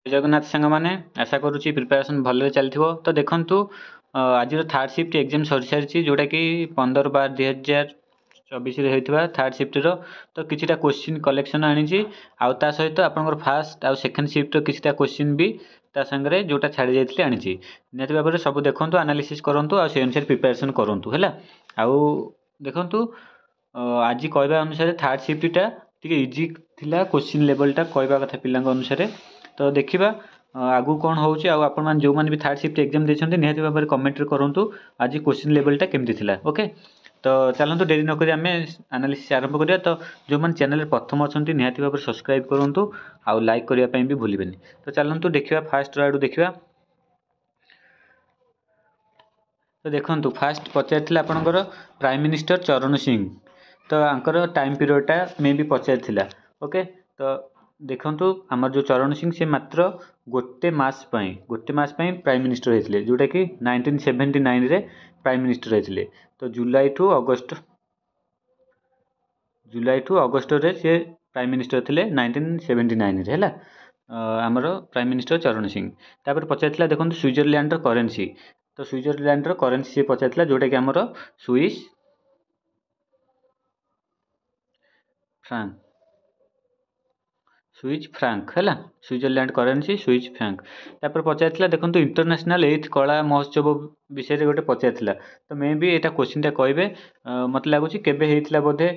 जगन्नाथ सांग मैंने आशा करुच्ची प्रिपेरेसन भल चलती तो देखु आज थर्ड शिफ्ट एग्जाम सरी सारी जोटा कि 15/12/2024 होता थर्ड शिफ्टर तो किसी क्वेश्चन कलेक्शन आनी आउ सहित आपंकर फास्ट आउ सेकेंड शिफ्ट किसी क्वेश्चन भी सांगे जोटा छाड़ी जाती आनी निहत भाव में सब देखो एनालिसिस करूँ आ से अनुसार प्रिपेरेसन करूँ है आउ देखु आज कहवा अनुसार थर्ड शिफ्टा टी इजी थिला क्वेश्चन लेवलटा कहवा कथा पिला अनुसार तो देखा आगु कौन हो जो मैंने भी थर्ड शिफ्ट एग्जाम देते निहत भाव में कमेंट करूँ आज क्वेश्चन लेवलटा केमती थिला ओके तो चलते डेरी नक आम एनालिसिस आरंभ करिया तो जो मैंने चैनल प्रथम अच्छा निहत भाव में सब्सक्राइब करूँ आउ लाइक करने भी भूलें तो चलते देखा फास्ट आड़ू देखा तो देखो फास्ट पचार आपंकर प्राइम मिनिस्टर चरण सिंह तो आंकर टाइम पीरियडटा मे भी पचार ओके तो देखु आमर जो चरण सिंह से मात्र गोटे मास प्राइम मिनिस्टर होते जोटा कि 1979 रे प्राइम मिनिस्टर होते तो जुलाई टू अगस्ट रे से प्राइम मिनिस्टर थे 1979 रे आमर प्राइम मिनिस्टर चरण सिंह तापर पचार देखो स्विट्जरलैंड करेन्सी तो स्विट्जरलैंड करेन्सी से पचार जोटा कि आमर स्विस फ्रांक है स्विट्जरलैंड करेन्सी स्विस फ्रांक तापर पचार देखो इंटरनेशनल 8th कला महोत्सव विषय गोटे पचार तो मे भी यहाँ क्वेश्चन कहे मत लगुच के बोधे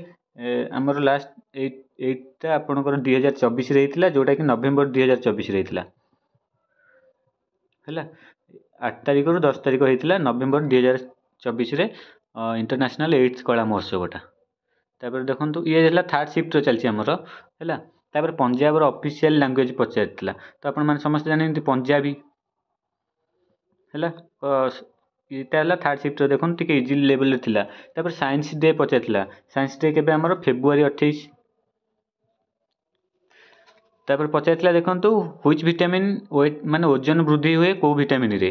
आमर लास्ट एटा आपंकर 2024 होता जोटा कि नवेम्बर 2024 होता है 8 तारिख रु 10 तारिख होता नवेम्बर 2024 इंटरनेशनल 8th कला महोत्सवटा तापर देखो ये थर्ड शिफ्ट चलती आमर है तापर पंजाब ऑफिशियल लैंग्वेज पचार तो आप समस्त जानते पंजाबी है यहाँ थर्ड शिफ्ट देखो टी इजी लेवल थिला तापर साइंस डे पचार साइंस डे के आमर फेब्रुआरी 28 तापर पचार देखो व्हिच विटामिन वेट माने ओजन वृद्धि हुए कौ विटामिन रे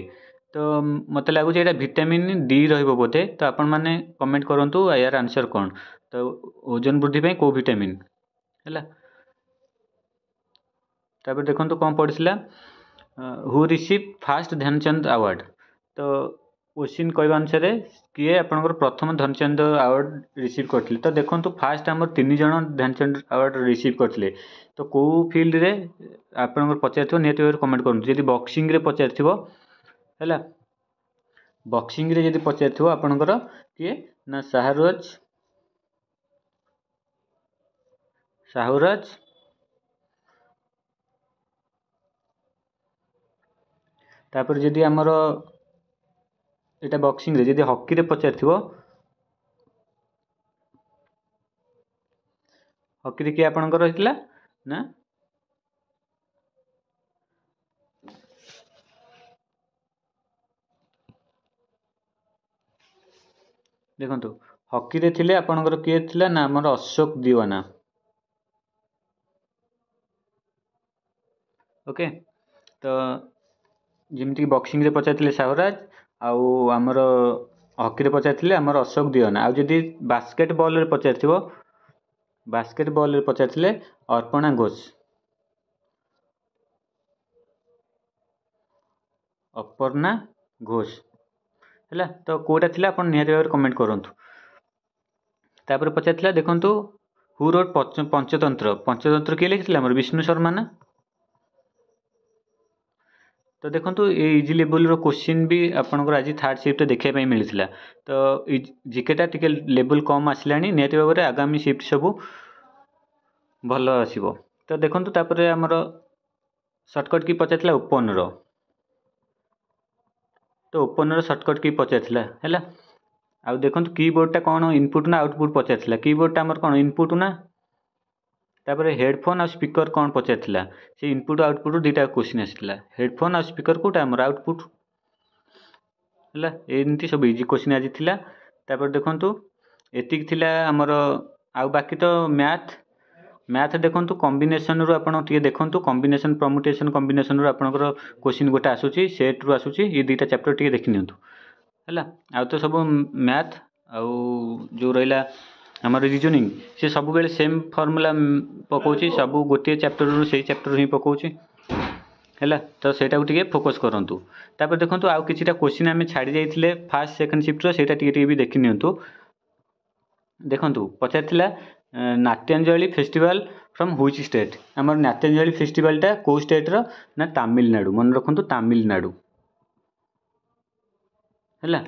तो मत लगुच ये विटामिन डी रोधे तो आपण मैंने कमेंट करूँ यार आंसर कौन तो ओजन वृद्धि कौ विटामिन है तापर देखो कौन पड़ा who receive first Dhyan Chand award तो क्वेश्चन कहवा अनुसार किए आपंकर प्रथम ध्यानचंद अवार्ड रिसीव करते तो देखो फास्ट आम 3 जन ध्यानचंद अवार्ड रिसीव करते तो कौ फील्ड रे आपंकर पचार निहत भाव कमेंट करूँ जब बक्सिंग रे पचार है बक्सिंग रे जब पचार आपंकर किए ना शाहुराज तापर जदि आमर यहाँ बक्सिंग रे जदि हॉकी रे पचार हॉकी रे किए आपंकर होता ना देखो हॉकी रे थिले आपंकर किए थिला ना आमर अशोक दीवाना ओके तो जमीक बक्सिंग रे पचार शाहुराज आमर हॉकी रे पचार आमर अशोक दीवाना आउ जदि बास्केटबॉल रे पचार बास्केटबॉल रे पचार अर्पणा घोष अपर्णा घोष है तो कौटा थी आप निहत भाव कमेंट करूँ तापर पचार देखु हु रोड पंचतंत्र किए लिखी आमर विष्णु शर्मा ना तो देखो ये इजी लेवल रो क्वेश्चन भी आपंकर आज थर्ड शिफ्ट देखापी मिलता तो जिकेटा टी लेवल कम आसला निहत भाव में आगामी शिफ्ट सब भल आसो तो देखो तापर आमर सर्टकट की पचार ओपन तो ओपन सर्टकट की पचार है आउ देखो कीबोर्डटा कौन इनपुट ना आउटपुट पचार कीबोर्डटा आमर कौन इनपुट ना तापर हेडफोन और स्पीकर कौन पचार से इनपुट आउटपुट दुईटा क्वेश्चन आसाला हेडफोन और स्पीकर कौटा आमर आउटपुट है एमती सब इजी क्वेश्चन आज थिला तापर देखो एतिक थिला आमर आउ बाकी तो मैथ देखो कॉम्बिनेशन रू आप देखो कॉम्बिनेशन परमुटेशन कॉम्बिनेशन रू आपंकर क्वेश्चन गोटे आसूची सेट रू आसूची ये दुईटा चैप्टर टी देखी नियंतु है आउ तो सब मैथ आउ जो रहा आमर रिजनिंग से सब बेले सेम फर्मूला पकाउची सब गोटे चैप्टर रू से चैप्टर ही पकाउची है तो सेटा टिके फोकस करूँ। तापर देखो आउ कि क्वेश्चन आम छाड़ी जाइए फास्ट सेकेंड शिफ्टर से भी देखी नियंतु। देखु पचार नाट्यांजलि फेस्टिवल फ्रॉम व्हिच स्टेट। आम नाट्यांजलि फेस्टिवलटा कौ स्टेट्र ना तमिलनाडु। मन रखु तमिलनाडु है।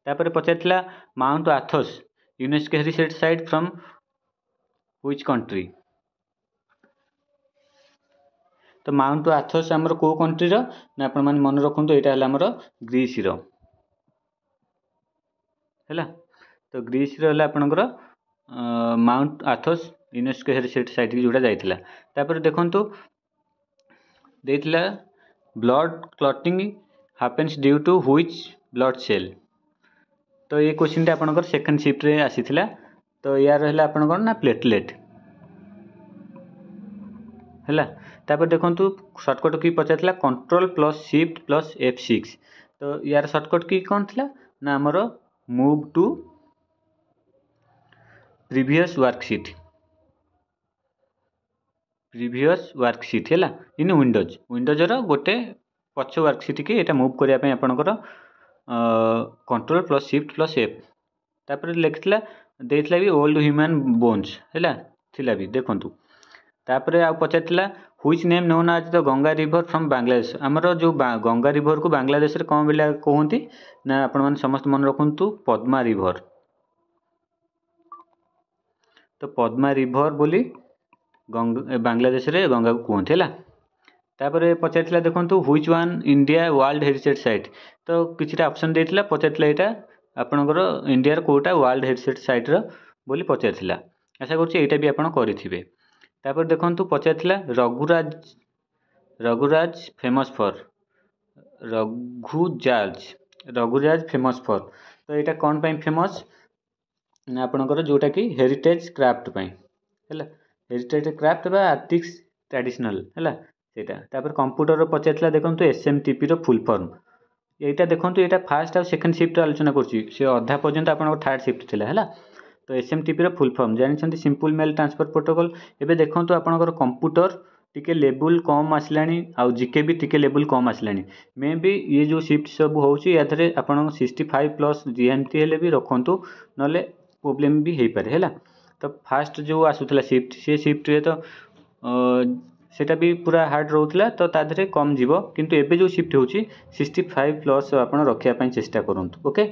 तापर पचार mount Athos UNESCO heritage site from which country. तो माउंट आथोस आमर को कंट्री रो ना आपण माने मन रखु यहाँ आमर ग्रीस रो है। तो ग्रीस रो आपणकर mount Athos UNESCO heritage site की जोड़ा जाइथिला। तापर देखंतु देइथिला blood clotting happens due to which blood cell. तो ये क्वेश्चन आपणकर सेकंड शिफ्ट रे आसीथिला। तो यार रहला आपणकर ना प्लेटलेट है। तापर देखंतु शॉर्टकट की पचारथिला control plus shift plus F6। तो यार शॉर्टकट की कौन थिला ना हमरो मूव टू प्रीवियस वर्कशीट है इन विंडोज रो गोटे पछ वर्कशीट की एटा मूव करिया पे आपनकर control plus shift plus F। तापर लिखिथिला देइथिला भी ओल्ड ह्यूमन बोन्स है थिला भी देखंतु। तापर आ पचारथिला which name known as the Ganga river from Bangladesh. आमर जो गंगा रिवर को बांग्लादेश रे कौन बोला कहती ना आपण मैंने समस्त मन रखु पद्मा रिवर। तो पद्मा रिवर बोली बांग्लादेश रे गंगा को कहते है। तापर पचारथिला देखंतु which one India world heritage site. तो किछटा ऑप्शन देइथिला पचारथिला एटा आपनकर इंडिया कोटा वर्ल्ड हेरिटेज साइट रो बोली पचारथिला। आशा करछि एटा भी आपण करिथिबे। तापर देखंतु पचारथिला Raghuraj famous for Raghuraj famous for. तो यहाँ कौन पाई फेमस ना आपणकर जोटा कि हेरिटेज क्राफ्ट पाई है। हेरिटेज क्राफ्ट बा आर्टिक्स ट्रेडिशनल है सेटा। तापर कंप्यूटर पचारथिला देखंतु SMTP रो फुल फॉर्म। यहाँ देखंतु यहाँ फास्ट आ सेकंड शिफ्ट आलोचना करछि से अधा पर्यंत आपन थर्ड शिफ्ट थिला है। तो SMTP रो फुल फॉर्म जानते सिंपल मेल ट्रांसफर प्रोटोकॉल। एबे देखंतु आपनकर कंप्यूटर टिके लेवल कम आसलानी आउ जीके भी टिके लेवल कम आसलानी। मे भी ये जो शिफ्ट सब होउची या थरे आपन 65 प्लस जीएमटी हेले भी रखंतु नले प्रॉब्लम भी हे पारे हैला। तो फास्ट जो आसुतला शिफ्ट से शिफ्ट रे तो सेटा भी पूरा हार्ड रहउतला तो ता धरे कम जीवो। किंतु एबे जो शिफ्ट होउची 65 प्लस आपन रखिया पई चेष्टा करंतु। ओके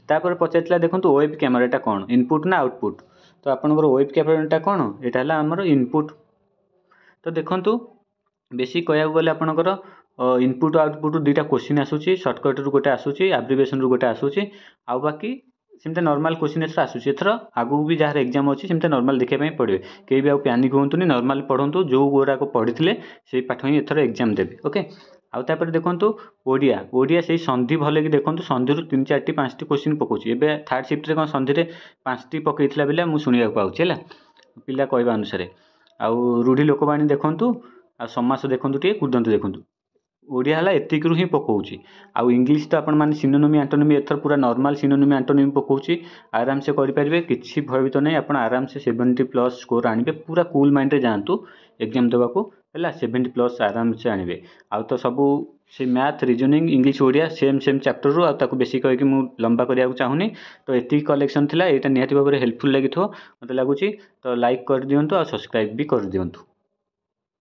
तापर पचारथिला देखंतु वेब कैमराटा कोन इनपुट ना आउटपुट। तो आपनकर वेब कैमराटा कोन एटा हला हमर इनपुट। तो देखंतु बेसी कहया गले आपनकर इनपुट आउटपुट दुईटा क्वेश्चन आसुची शॉर्टकट रु गोटे आसुची एब्रिविएशन रु गोटे आसुची आ बाकी सेमते नॉर्मल क्वेश्चन एथर आसुची। एथर आगु भी जार एग्जाम अछि सेमते नॉर्मल देखिया पई पड़िबे। केही भी आ पैनिक होंतुनी नॉर्मल पढंतु जो गोरा को पढिथिले सेही पाठ ही एथर एग्जाम देबे। ओके आउ तापर देखंतु ओडिया से संधि भले कि देखंतु संधि रु 3 4 5 क्वेश्चन पकोची। एबे थर्ड शिफ्ट रे कोन संधि रे 5 पकईथिला बेला मु सुनिया पाउची हैला पिला कहबा अनुसार। आउ रूढ़ी लोकवाणी देखंतु आ समास देखंतु टिके कुदंतु देखंतु। ओडिया हला एतिक रु ही पकोची। आउ इंग्लिश तो आपण माने सिनोनिमी एंटोनिमी एथर पूरा नॉर्मल सिनोनिमी एंटोनिमी पकोची आराम से करि परिबे किछि भयभीत नै। आपण आराम से 70 प्लस स्कोर आनिबे पूरा कूल माइंड रे जानतु एग्जाम देबा को हैला 70 प्लस आराम से आनिबे। आउ तो सबु से math reasoning English Odia same chapter रु आ ताको बेसी कहि कि मु लंबा करिया चाहूनी। तो एति कलेक्शन थिला एटा निहाती भाबरे हेल्पफुल लागिथो मते लागुची। तो लाइक कर दियंतु आ सब्सक्राइब भी कर दियंतु।